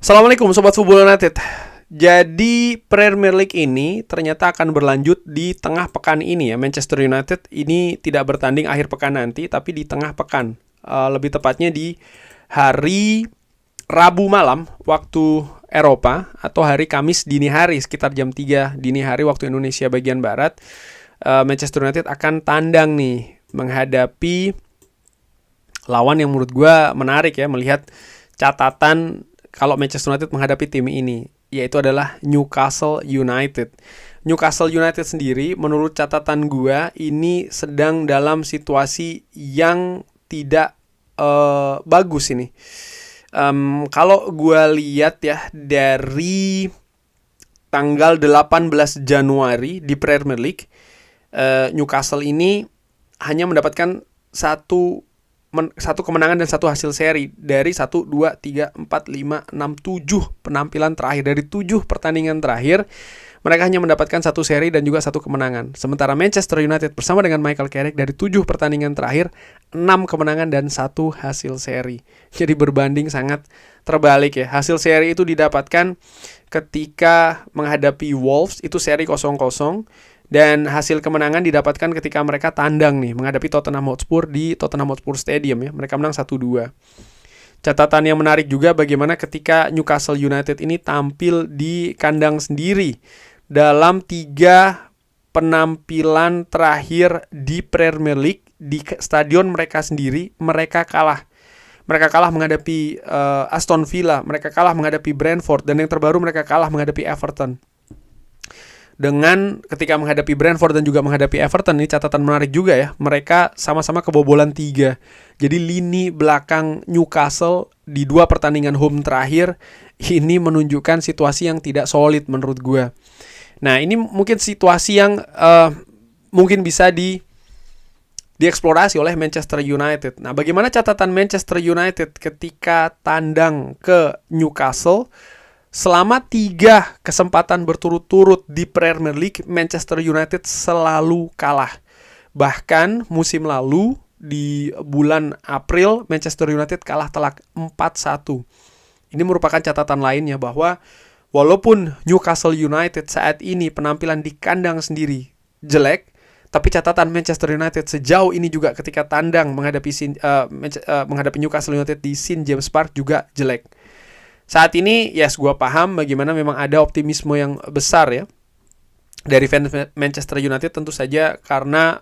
Assalamualaikum Sobat Football United. Jadi Premier League ini ternyata akan berlanjut di tengah pekan ini ya. Manchester United ini tidak bertanding akhir pekan nanti, tapi di tengah pekan. Lebih tepatnya di hari Rabu malam waktu Eropa atau hari Kamis dini hari sekitar jam 3 dini hari waktu Indonesia bagian Barat. Manchester United akan tandang nih menghadapi lawan yang menurut gue menarik ya, melihat catatan kalau Manchester United menghadapi tim ini, yaitu adalah Newcastle United. Newcastle United sendiri menurut catatan gua ini sedang dalam situasi yang tidak bagus ini. Kalau gua lihat ya dari tanggal 18 Januari di Premier League, Newcastle ini hanya mendapatkan satu kemenangan dan satu hasil seri dari 1, 2, 3, 4, 5, 6, 7 penampilan terakhir. Dari 7 pertandingan terakhir, mereka hanya mendapatkan satu seri dan juga satu kemenangan. Sementara Manchester United bersama dengan Michael Carrick dari 7 pertandingan terakhir, 6 kemenangan dan satu hasil seri. Jadi berbanding sangat terbalik ya. Hasil seri itu didapatkan ketika menghadapi Wolves, itu seri 0-0. Dan hasil kemenangan didapatkan ketika mereka tandang nih menghadapi Tottenham Hotspur di Tottenham Hotspur Stadium ya. Mereka menang 1-2. Catatan yang menarik juga bagaimana ketika Newcastle United ini tampil di kandang sendiri dalam 3 penampilan terakhir di Premier League di stadion mereka sendiri, mereka kalah. Mereka kalah menghadapi Aston Villa, mereka kalah menghadapi Brentford, dan yang terbaru mereka kalah menghadapi Everton. Dengan ketika menghadapi Brentford dan juga menghadapi Everton, ini catatan menarik juga ya. Mereka sama-sama kebobolan 3. Jadi lini belakang Newcastle di 2 pertandingan home terakhir ini menunjukkan situasi yang tidak solid menurut gue. Nah, ini mungkin situasi yang mungkin bisa dieksplorasi oleh Manchester United. Nah, bagaimana catatan Manchester United ketika tandang ke Newcastle? Selama 3 kesempatan berturut-turut di Premier League, Manchester United selalu kalah. Bahkan musim lalu di bulan April, Manchester United kalah telak 4-1. Ini merupakan catatan lainnya bahwa walaupun Newcastle United saat ini penampilan di kandang sendiri jelek, tapi catatan Manchester United sejauh ini juga ketika tandang menghadapi Newcastle United di St. James Park juga jelek. Saat ini, yes, gue paham bagaimana memang ada optimisme yang besar ya dari fans Manchester United, tentu saja karena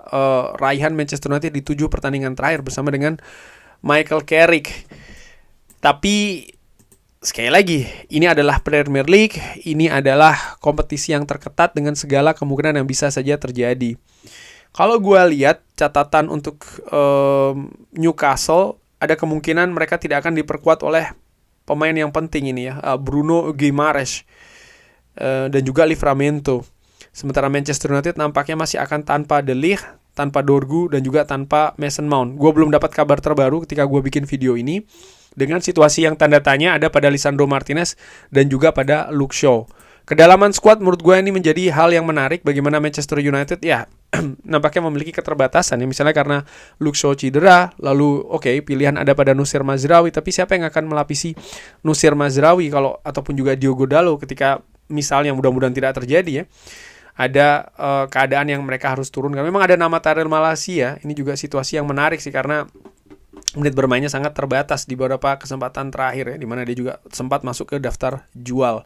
raihan Manchester United di 7 pertandingan terakhir bersama dengan Michael Carrick. Tapi sekali lagi, ini adalah Premier League, ini adalah kompetisi yang terketat dengan segala kemungkinan yang bisa saja terjadi. Kalau gue lihat catatan untuk Newcastle, ada kemungkinan mereka tidak akan diperkuat oleh pemain yang penting ini ya, Bruno Guimaraes dan juga Livramento. Sementara Manchester United nampaknya masih akan tanpa De Ligt, tanpa Dorgu, dan juga tanpa Mason Mount. Gue belum dapat kabar terbaru ketika gue bikin video ini, dengan situasi yang tanda tanya ada pada Lisandro Martinez dan juga pada Luke Shaw. Kedalaman skuad menurut gue ini menjadi hal yang menarik bagaimana Manchester United ya nampaknya memiliki keterbatasan ya, misalnya karena Luke Shaw cedera, lalu pilihan ada pada Nusir Mazraoui, tapi siapa yang akan melapisi Nusir Mazraoui ataupun juga Diogo Dalot ketika misalnya mudah-mudahan tidak terjadi ya, ada keadaan yang mereka harus turunkan. Memang ada nama Tyrell Malacia, ini juga situasi yang menarik sih karena menit bermainnya sangat terbatas di beberapa kesempatan terakhir ya, di mana dia juga sempat masuk ke daftar jual.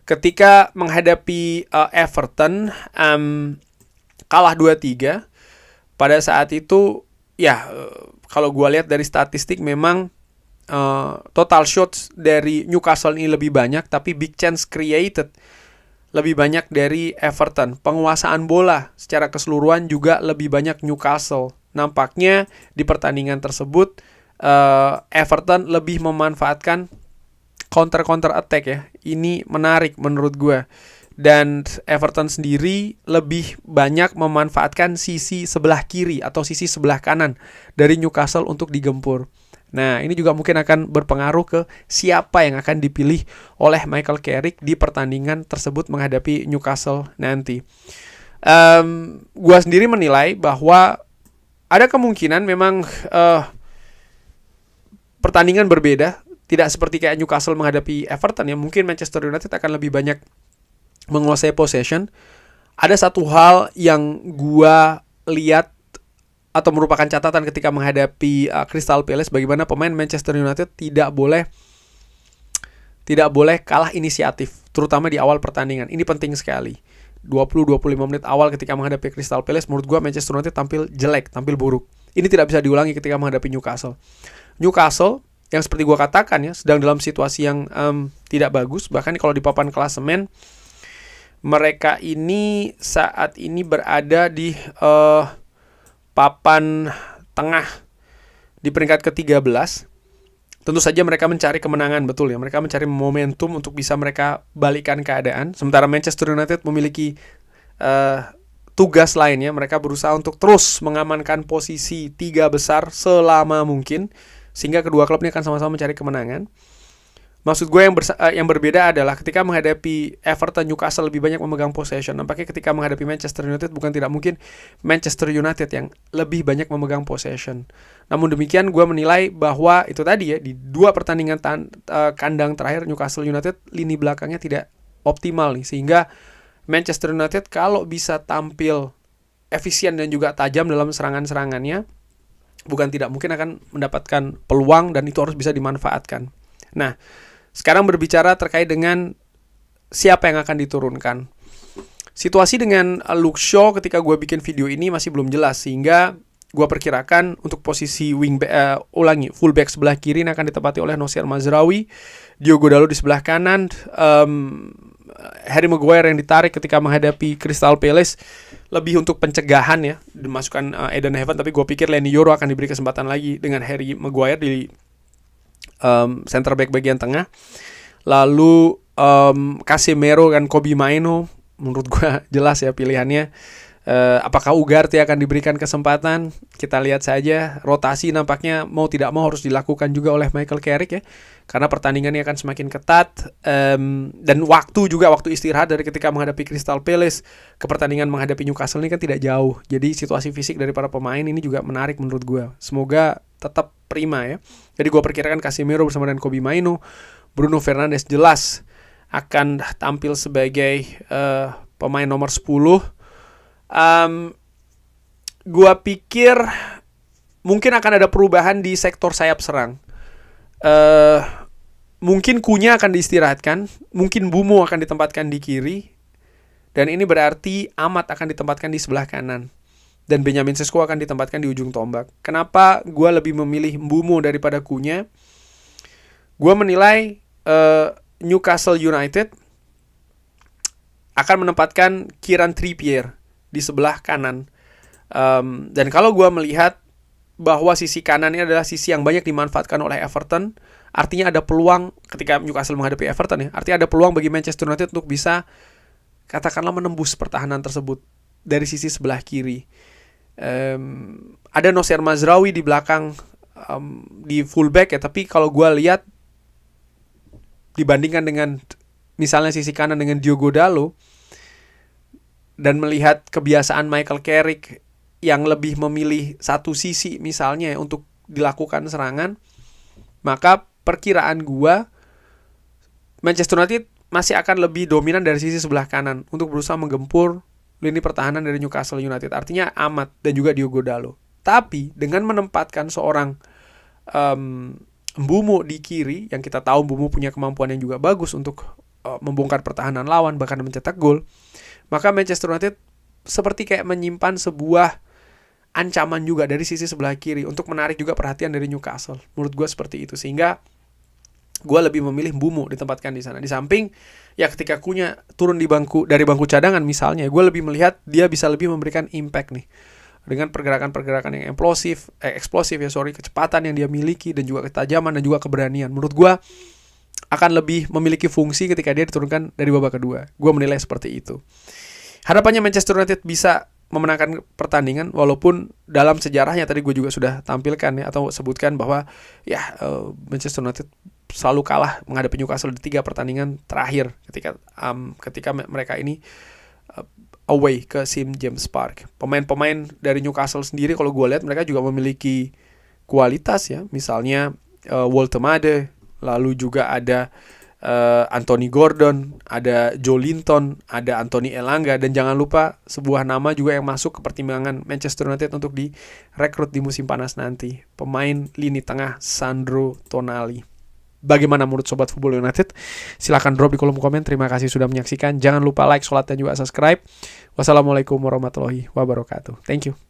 Ketika menghadapi Everton, kalah 2-3. Pada saat itu ya, kalau gue lihat dari statistik memang total shots dari Newcastle ini lebih banyak, tapi big chance created lebih banyak dari Everton. Penguasaan bola secara keseluruhan juga lebih banyak Newcastle. Nampaknya di pertandingan tersebut Everton lebih memanfaatkan counter attack ya. Ini menarik menurut gue. Dan Everton sendiri lebih banyak memanfaatkan sisi sebelah kiri atau sisi sebelah kanan dari Newcastle untuk digempur. Nah, ini juga mungkin akan berpengaruh ke siapa yang akan dipilih oleh Michael Carrick di pertandingan tersebut menghadapi Newcastle nanti. Gua sendiri menilai bahwa ada kemungkinan memang pertandingan berbeda tidak seperti kayak Newcastle menghadapi Everton ya. Mungkin Manchester United akan lebih banyak menguasai possession. Ada satu hal yang gua lihat atau merupakan catatan ketika menghadapi Crystal Palace, bagaimana pemain Manchester United tidak boleh kalah inisiatif, terutama di awal pertandingan. Ini penting sekali. 20-25 menit awal ketika menghadapi Crystal Palace, menurut gua Manchester United tampil jelek, tampil buruk. Ini tidak bisa diulangi ketika menghadapi Newcastle. Newcastle yang seperti gua katakan ya, sedang dalam situasi yang tidak bagus. Bahkan kalau di papan klasemen, mereka ini saat ini berada di papan tengah di peringkat ke-13. Tentu saja mereka mencari kemenangan, betul ya. Mereka mencari momentum untuk bisa mereka balikan keadaan. Sementara Manchester United memiliki tugas lainnya. Mereka berusaha untuk terus mengamankan posisi 3 besar selama mungkin, sehingga kedua klub ini akan sama-sama mencari kemenangan. Maksud gue yang berbeda adalah ketika menghadapi Everton, Newcastle lebih banyak memegang possession. Nampaknya ketika menghadapi Manchester United bukan tidak mungkin Manchester United yang lebih banyak memegang possession. Namun demikian gue menilai bahwa itu tadi ya, di 2 pertandingan kandang terakhir Newcastle United lini belakangnya tidak optimal nih, sehingga Manchester United kalau bisa tampil efisien dan juga tajam dalam serangan-serangannya, bukan tidak mungkin akan mendapatkan peluang dan itu harus bisa dimanfaatkan. Nah, sekarang berbicara terkait dengan siapa yang akan diturunkan. Situasi dengan Luke Shaw ketika gue bikin video ini masih belum jelas, sehingga gue perkirakan untuk posisi fullback sebelah kiri ini akan ditempati oleh Noussair Mazraoui, Diogo Dalot di sebelah kanan, Harry Maguire yang ditarik ketika menghadapi Crystal Palace lebih untuk pencegahan ya, dimasukkan Eden Hazard, tapi gue pikir Leny Yoro akan diberi kesempatan lagi dengan Harry Maguire di center back bagian tengah. Lalu Casemiro dan Kobbie Mainoo, menurut gue jelas ya pilihannya. Apakah Ugarte akan diberikan kesempatan? Kita lihat saja. Rotasi nampaknya mau tidak mau harus dilakukan juga oleh Michael Carrick ya, karena pertandingannya akan semakin ketat, dan waktu istirahat dari ketika menghadapi Crystal Palace ke pertandingan menghadapi Newcastle ini kan tidak jauh. Jadi situasi fisik dari para pemain ini juga menarik menurut gue. Semoga tetap prima ya. Jadi gue perkirakan Casemiro bersama dengan Kobbie Mainoo. Bruno Fernandes jelas akan tampil sebagai pemain nomor 10. Gua pikir mungkin akan ada perubahan di sektor sayap serang. Mungkin Cunha akan diistirahatkan, mungkin Mbeumo akan ditempatkan di kiri, dan ini berarti Amat akan ditempatkan di sebelah kanan, dan Benjamin Sesko akan ditempatkan di ujung tombak. Kenapa gua lebih memilih Mbeumo daripada Cunha? Gua menilai Newcastle United akan menempatkan Kieran Trippier di sebelah kanan, dan kalau gue melihat bahwa sisi kanan ini adalah sisi yang banyak dimanfaatkan oleh Everton, artinya ada peluang ketika Newcastle menghadapi Everton ya, artinya ada peluang bagi Manchester United untuk bisa katakanlah menembus pertahanan tersebut dari sisi sebelah kiri. Ada Noussair Mazraoui di belakang, di fullback ya, tapi kalau gue lihat dibandingkan dengan misalnya sisi kanan dengan Diogo Dalot, dan melihat kebiasaan Michael Carrick yang lebih memilih satu sisi misalnya untuk dilakukan serangan, maka perkiraan gua Manchester United masih akan lebih dominan dari sisi sebelah kanan untuk berusaha menggempur lini pertahanan dari Newcastle United, artinya Amat dan juga Diogo Dalot. Tapi dengan menempatkan seorang Mbeumo di kiri, yang kita tahu Mbeumo punya kemampuan yang juga bagus untuk membongkar pertahanan lawan bahkan mencetak gol, maka Manchester United seperti kayak menyimpan sebuah ancaman juga dari sisi sebelah kiri untuk menarik juga perhatian dari Newcastle. Menurut gue seperti itu, sehingga gue lebih memilih Mbeumo ditempatkan di sana. Di samping ya ketika Cunha turun dari bangku cadangan misalnya, gue lebih melihat dia bisa lebih memberikan impact nih dengan pergerakan-pergerakan yang eksplosif ya, kecepatan yang dia miliki dan juga ketajaman dan juga keberanian. Menurut gue akan lebih memiliki fungsi ketika dia diturunkan dari babak kedua. Gue menilai seperti itu. Harapannya Manchester United bisa memenangkan pertandingan, walaupun dalam sejarahnya tadi gue juga sudah tampilkan ya, atau sebutkan bahwa ya Manchester United selalu kalah menghadapi Newcastle di 3 pertandingan terakhir ketika mereka ini away ke St James Park. Pemain-pemain dari Newcastle sendiri kalau gue lihat mereka juga memiliki kualitas ya, misalnya Woltemade, lalu juga ada Anthony Gordon, ada Joelinton, ada Anthony Elanga, dan jangan lupa sebuah nama juga yang masuk ke pertimbangan Manchester United untuk direkrut di musim panas nanti, pemain lini tengah Sandro Tonali. Bagaimana menurut Sobat Football United? Silahkan drop di kolom komen. Terima kasih sudah menyaksikan. Jangan lupa like, sholat, dan juga subscribe. Wassalamualaikum warahmatullahi wabarakatuh. Thank you.